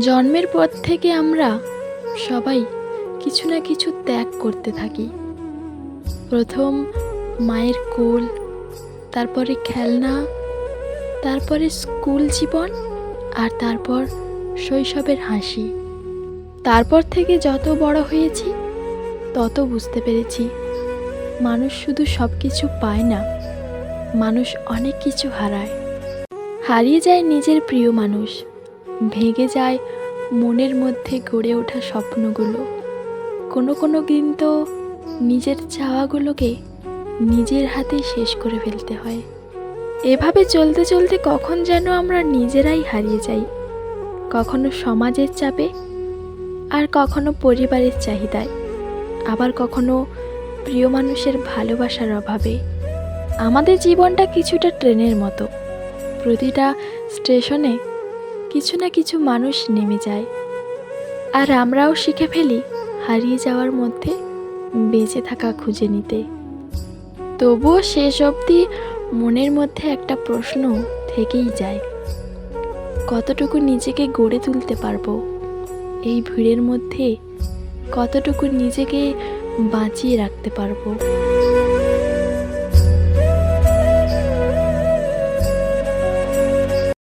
জন্মের পর থেকে আমরা সবাই কিছু না কিছু ত্যাগ করতে থাকি। প্রথম মায়ের কোল, তারপরে খেলনা, তারপরে স্কুল জীবন, আর তারপর শৈশবের হাসি। তারপর থেকে যত বড় হয়েছি তত বুঝতে পেরেছি মানুষ শুধু সব কিছু পায় না, মানুষ অনেক কিছু হারায়। হারিয়ে যায় নিজের প্রিয় মানুষ, ভেঙে যায় মনের মধ্যে গড়ে ওঠা স্বপ্নগুলো। কোনো দিন তো নিজের চাওয়াগুলোকে নিজের হাতেই শেষ করে ফেলতে হয়। এভাবে চলতে চলতে কখন যেন আমরা নিজেরাই হারিয়ে যাই, কখনো সমাজের চাপে, আর কখনো পরিবারের চাহিদায়, আবার কখনো প্রিয় মানুষের ভালোবাসার অভাবে। আমাদের জীবনটা কিছুটা ট্রেনের মতো, প্রতিটা স্টেশনে কিছু না কিছু মানুষ নেমে যায়, আর আমরাও শিখে ফেলি হারিয়ে যাওয়ার মধ্যে বেঁচে থাকা খুঁজে নিতে। তবুও শেষ অবধি মনের মধ্যে একটা প্রশ্ন থেকেই যায়, কতটুকু নিজেকে গড়ে তুলতে পারবো এই ভিড়ের মধ্যে, কতটুকু নিজেকে বাঁচিয়ে রাখতে পারবো।